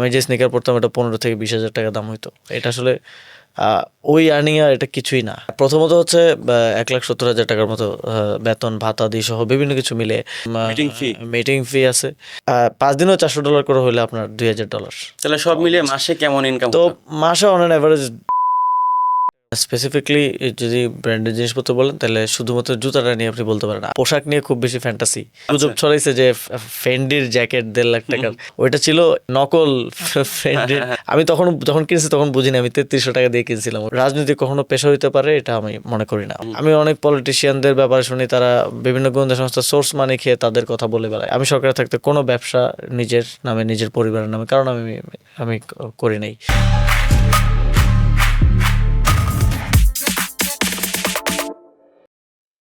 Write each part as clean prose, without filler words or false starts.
আমি যে স্নিকার পড়তাম এটা 15,000 থেকে 20,000 টাকা দাম হইতো। এটা আসলে ওই আর্নিং আর এটা কিছুই না। প্রথমত হচ্ছে 1,70,000 টাকার মতো বেতন ভাতা দিয়ে সহ বিভিন্ন কিছু মিলে মিটিং ফি আছে। 5 দিনেও $400 করে হলে আপনার $2,000। তাহলে সব মিলিয়ে মাসে কেমন ইনকাম? তো মাসে অন অ্যান অ্যাভারেজ স্পেসিফিকলি যদি ব্র্যান্ডের জিনিসপত্র বলেন তাহলে শুধুমাত্র জুতাটা নিয়ে আপনি বলতে পারেন। পোশাক নিয়ে খুব বেশি ফ্যান্টাসি গুজব ছড়াইছে যে ফেন্ডির জ্যাকেট 1.5 লাখ টাকার, ওইটা ছিল নকল ফেন্ডির। আমি যখন কিনছি তখন বুঝিনি আমি 3300 টাকা দিয়ে কিনছিলাম। রাজনীতি কখনো পেশা হইতে পারে এটা আমি মনে করি না। আমি অনেক পলিটিশিয়ানদের ব্যাপারে শুনি তারা বিভিন্ন গোয়েন্দা সংস্থা সোর্স মানি খেয়ে তাদের কথা বলে বেড়ায়। আমি সরকারে থাকতে কোনো ব্যবসা নিজের নামে নিজের পরিবারের নামে কারণ আমি করি নাই।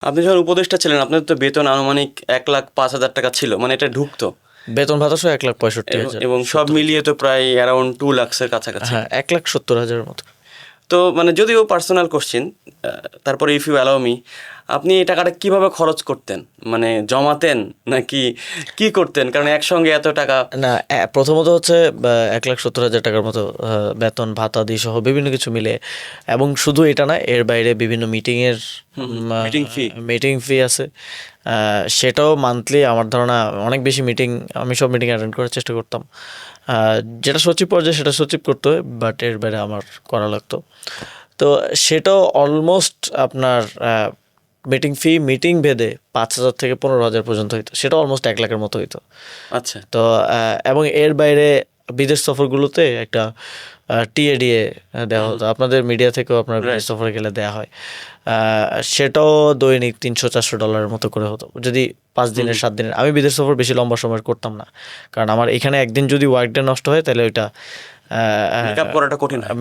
আপনি যখন উপদেষ্টা ছিলেন আপনাদের তো বেতন আনুমানিক 1,05,000 টাকা ছিল, মানে এটা ঢুকতো বেতন ভাতা সহ 1,65,000 এবং সব মিলিয়ে তো প্রায় অ্যারাউন্ড 2 লাখের কাছাকাছি। হ্যাঁ, 1,70,000 মতো। তো মানে যদিও পার্সোনাল কোশ্চেন, তারপরে ইফ ইউ অ্যালাউ মি, আপনি এই টাকাটা কিভাবে খরচ করতেন? মানে জমাতেন নাকি কি করতেন? কারণ একসঙ্গে এত টাকা না, প্রথমত হচ্ছে 1,70,000 টাকার মতো বেতন ভাতা দিয়ে সহ বিভিন্ন কিছু মিলে, এবং শুধু এটা না, এর বাইরে বিভিন্ন মিটিং ফি আছে। সেটাও মান্থলি আমার ধারণা অনেক বেশি মিটিং, আমি সব মিটিং অ্যাটেন্ড করার চেষ্টা করতাম। যেটা সচিব পর্যায়ে সেটা সচিব করতে হয়, বাট এর বাইরে আমার করা লাগতো। তো সেটাও অলমোস্ট আপনার মিটিং ভেদে 5,000 থেকে 15,000 পর্যন্ত হইতো। সেটা অলমোস্ট 1 লাখের মতো হইতো। আচ্ছা। তো এবং এর বাইরে বিদেশ সফরগুলোতে একটা টিএডিএ দেওয়া হতো। আপনাদের মিডিয়া থেকেও আপনার বিদেশ সফরে গেলে দেওয়া হয়। সেটাও দৈনিক $300-400 মতো করে হতো যদি 5 দিনের 7 দিনের। আমি বিদেশ সফর বেশি লম্বা সময় করতাম না, কারণ আমার এখানে একদিন যদি ওয়ার্ক ডে নষ্ট হয় তাহলে ওইটা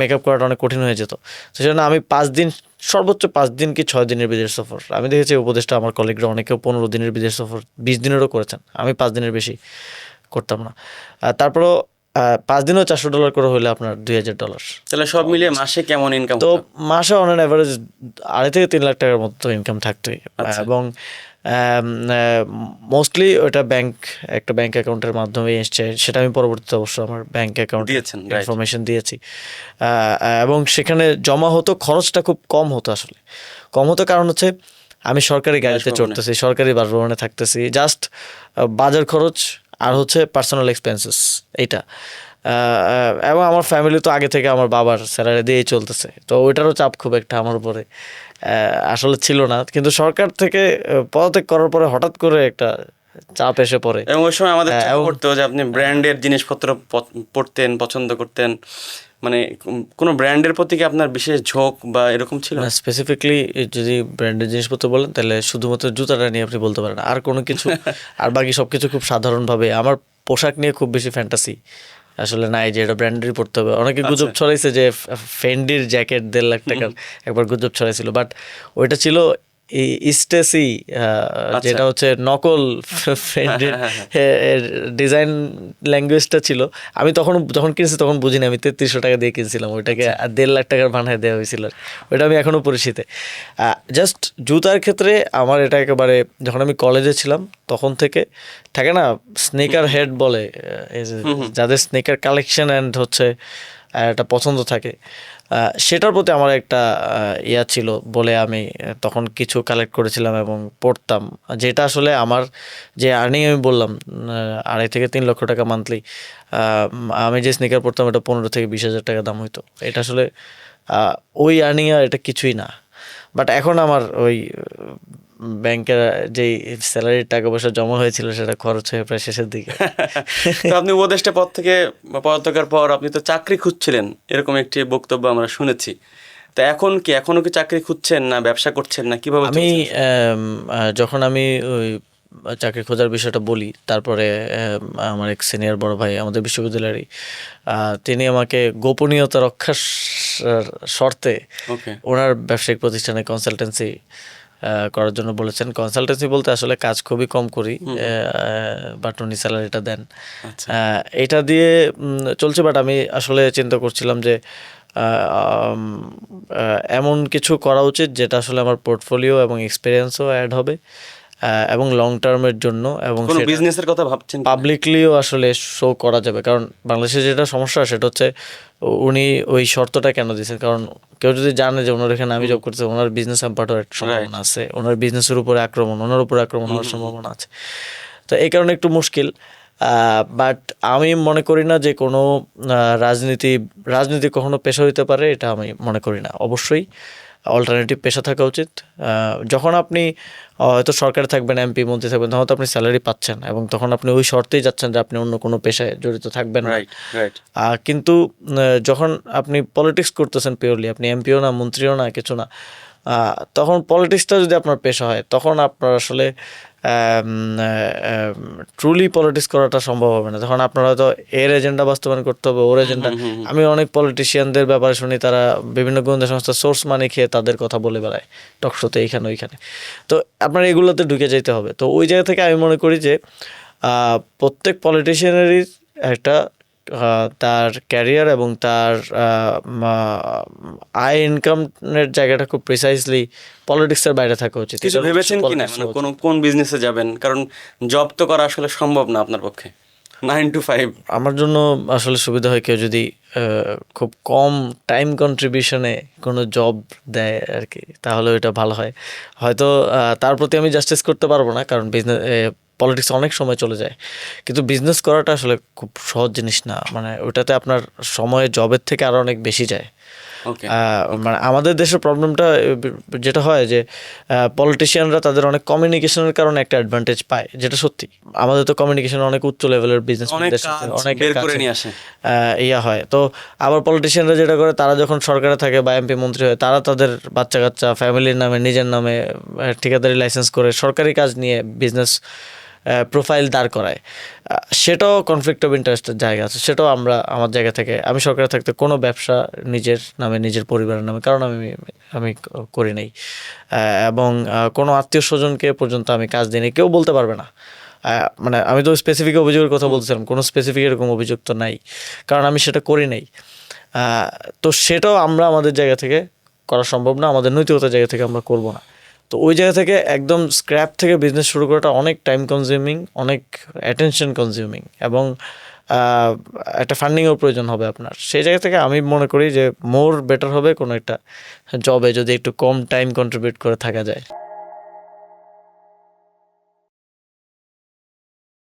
মেকআপ করাটা অনেক কঠিন হয়ে যেত। সেজন্য আমি 5 দিন, সর্বোচ্চ 5 দিন কি 6 দিনের বিদেশ সফর। আমি দেখেছি উপদেষ্টা আমার কলিগরা অনেকেও 15 দিনের বিদেশ সফর 20 দিনেরও করেছেন। আমি 5 দিনের বেশি করতাম না। তারপরও 5 দিনেও $400 করে হলে আপনার $2,000। তাহলে সব মিলিয়ে মাসে কেমন ইনকাম? তো মাসে অন অ্যান অ্যাভারেজ 2.5 থেকে 3 লাখ টাকার মতো ইনকাম থাকতোই। এবং মোস্টলি ওটা একটা ব্যাংক অ্যাকাউন্টের মাধ্যমে এসছে। সেটা আমি পরবর্তীতে অবশ্য আমার ব্যাংক অ্যাকাউন্ট ইনফরমেশন দিয়েছি, এবং সেখানে জমা হতো। খরচটা খুব কম হতো, আসলে কম হতো কারণ হচ্ছে আমি সরকারি গাড়িতে চড়তেছি, সরকারি বাসভবনে থাকতেছি, জাস্ট বাজার খরচ আর হচ্ছে পার্সোনাল এক্সপেন্সেস এইটা। এবং আমার ফ্যামিলি তো আগে থেকে আমার বাবার স্যালারি দিয়েই চলতেছে, তো ওইটারও চাপ খুব একটা আমার উপরে আসলে ছিল না। কিন্তু সরকার থেকে পদত্যাগ করার পরে হঠাৎ করে একটা চাপ এসে পড়ে। এবং ওই সময় আমাদের চাপ পড়তো যে আপনি ব্র্যান্ডের জিনিসপত্র পড়তেন, পছন্দ করতেন, মানে কোনো ব্র্যান্ডের প্রতি কি আপনার বিশেষ ঝোঁক বা এরকম ছিল? না, স্পেসিফিকলি যদি ব্র্যান্ডের জিনিসপত্র বলেন তাহলে শুধুমাত্র জুতাটা নিয়ে আপনি বলতে পারেন, আর কোনো কিছু আর বাকি সব কিছু খুব সাধারণভাবে। আমার পোশাক নিয়ে খুব বেশি ফ্যান্টাসি আসলে নাই যে এটা ব্র্যান্ডেরই পড়তে হবে। অনেকে গুজব ছড়াইছে যে ফেন্ডির জ্যাকেট 1.5 লাখ টাকার, একবার গুজব ছড়াইছিল, বাট ওইটা ছিল স্টেসি, যেটা হচ্ছে নকল ফ্রেন্ডের ডিজাইন ল্যাঙ্গুয়েজটা ছিল। আমি যখন কিনছি তখন বুঝিনি আমি 3300 টাকা দিয়ে কিনছিলাম, ওইটাকে 1.5 লাখ টাকার বানায় দেওয়া হয়েছিল। ওইটা আমি এখনও পরিচিত। জাস্ট জুতার ক্ষেত্রে আমার এটা একেবারে যখন আমি কলেজে ছিলাম তখন থেকে থাকে না, স্নেকার হেড বলে, যাদের স্নেকার কালেকশন অ্যান্ড হচ্ছে একটা পছন্দ থাকে, সেটার প্রতি আমার একটা ইয়া ছিল বলে আমি তখন কিছু কালেক্ট করেছিলাম এবং পড়তাম। যেটা আসলে আমার যে আর্নিং আমি বললাম 2.5 থেকে 3 লক্ষ টাকা মান্থলি, আমি যে স্নিকার পড়তাম এটা 15,000 থেকে 20,000 টাকা দাম হইতো। এটা আসলে ওই আর্নিং আর এটা কিছুই না। বাট এখন আমার ওই ব্যাংকের যেই স্যালারির টাকা পয়সা জমা হয়েছিল সেটা খরচ হয়ে প্রায় শেষের দিকে। তো আপনি উপদেষ্টা পদ থেকে পদত্যাগের পর আপনি তো চাকরি খুঁজছিলেন, এরকম একটি বক্তব্য আমরা শুনেছি। তো এখনো কি চাকরি খুঁজছেন, না ব্যবসা করছেন, না কিভাবে? আমি যখন আমি ওই চাকরি খোঁজার বিষয়টা বলি, তারপরে আমার এক সিনিয়র বড় ভাই আমাদের বিশ্ববিদ্যালয়েরই, তিনি আমাকে গোপনীয়তা রক্ষার শর্তে ওনার ব্যবসায়িক প্রতিষ্ঠানে কনসালটেন্সি করার জন্য বলেছেন। কনসালটেন্সি বলতে আসলে কাজ খুবই কম করি, বাট উনি স্যালারিটা দেন। এটা দিয়ে চলছে। বাট আমি আসলে চিন্তা করছিলাম যে এমন কিছু করা উচিত যেটা আসলে আমার পোর্টফোলিও এবং এক্সপিরিয়েন্সও অ্যাড হবে, এবং লং টার্মের জন্য, এবং কোনো বিজনেসের কথা ভাবছেন কি? পাবলিকলিও আসলে শো করা যাবে। কারণ বাংলাদেশে যেটা সমস্যা সেটা হচ্ছে উনি ওই শর্তটা কেন দিয়েছেন, কারণ কেউ যদি জানে যে ওনার এখানে আমি জব করতেছি, ওনার বিজনেস এম্পার্টের একটা সম্ভাবনা আছে, ওনার বিজনেসের উপরে আক্রমণ, ওনার উপরে আক্রমণ হওয়ার সম্ভাবনা আছে। তো এই কারণে একটু মুশকিল। বাট আমি মনে করি না যে কোনো রাজনীতি কখনো পেশা হইতে পারে, এটা আমি মনে করি না। অবশ্যই অল্টারনেটিভ পেশা থাকা উচিত। যখন আপনি হয়তো সরকারে থাকবেন, এমপি মন্ত্রী থাকবেন, তখন তো আপনি স্যালারি পাচ্ছেন, এবং তখন আপনি ওই শর্তেই যাচ্ছেন যে আপনি অন্য কোনো পেশায় জড়িত থাকবেন না। Right, right. কিন্তু যখন আপনি পলিটিক্স করতেছেন পিওরলি, আপনি এমপিও না, মন্ত্রীও না, কিছু না, তখন পলিটিক্সটা যদি আপনার পেশা হয়, তখন আপনার আসলে ট্রুলি পলিটিক্স করাটা সম্ভব হবে না। তখন আপনার হয়তো এর এজেন্ডা বাস্তবায়ন করতে হবে, ওর এজেন্ডা। আমি অনেক পলিটিশিয়ানদের ব্যাপারে শুনি, তারা বিভিন্ন গোয়েন্দা সংস্থা সোর্স মানি খেয়ে তাদের কথা বলে বেড়ায় টকশোতে, এইখানে ওইখানে। তো আপনার এগুলোতে ঢুকে যেতে হবে। তো ওই জায়গা থেকে আমি মনে করি যে প্রত্যেক পলিটিশিয়ানেরই একটা তার ক্যারিয়ার এবং তার আয় ইনকামের জায়গাটা খুব প্রিসাইসলি পলিটিক্সের বাইরে থাকা উচিত। কিছু ভেবেছেন কি না, মানে কোন বিজনেসে যাবেন? কারণ জব তো করা আসলে সম্ভব না আপনার পক্ষে 9 to 5। আমার জন্য আসলে সুবিধা হয় কেউ যদি খুব কম টাইম কন্ট্রিবিউশনে কোনো জব দেয় আর কি, তাহলে ওইটা ভালো হয়। হয়তো তার প্রতি আমি জাস্টিস করতে পারবো না, কারণ পলিটিক্স অনেক সময় চলে যায়, কিন্তু বিজনেস করাটা আসলে খুব সহজ জিনিস না। মানে ওটাতে আপনার সময় জবের থেকে আরও অনেক বেশি যায়। মানে আমাদের দেশের প্রবলেমটা যেটা হয় যে পলিটিশিয়ানরা তাদের অনেক কমিউনিকেশনের কারণে একটা অ্যাডভান্টেজ পায়, যেটা সত্যি। আমাদের তো কমিউনিকেশন অনেক উচ্চ লেভেলের বিজনেস অনেক ইয়া হয়। তো আবার পলিটিশিয়ানরা যেটা করে, তারা যখন সরকারে থাকে বা এমপি মন্ত্রী হয়, তারা তাদের বাচ্চা কাচ্চা ফ্যামিলির নামে, নিজের নামে ঠিকাদারি লাইসেন্স করে সরকারি কাজ নিয়ে বিজনেস প্রোফাইল দাঁড় করায়। সেটাও কনফ্লিক্ট অফ ইন্টারেস্টের জায়গা আছে। সেটাও আমার জায়গা থেকে, আমি সরকারে থাকতে কোনো ব্যবসা নিজের নামে, নিজের পরিবারের নামে, কারণ আমি করি নাই, এবং কোনো আত্মীয় স্বজনকে পর্যন্ত আমি কাজ দিই, কেউ বলতে পারবে না। মানে আমি তো স্পেসিফিক অভিযোগের কথা বলছিলাম, কোনো স্পেসিফিক এরকম অভিযোগ তো নাই, কারণ আমি সেটা করি নাই। তো সেটাও আমাদের জায়গা থেকে করা সম্ভব না, আমাদের নৈতিকতার জায়গা থেকে আমরা করব না। তো ওই জায়গা থেকে একদম স্ক্র্যাপ থেকে বিজনেস শুরু করাটা অনেক টাইম কনজিউমিং, অনেক অ্যাটেনশন কনজিউমিং, এবং একটা ফান্ডিংও প্রয়োজন হবে আপনার। সেই জায়গা থেকে আমি মনে করি যে মোর বেটার হবে কোনো একটা জবে যদি একটু কম টাইম কন্ট্রিবিউট করে থাকা যায়।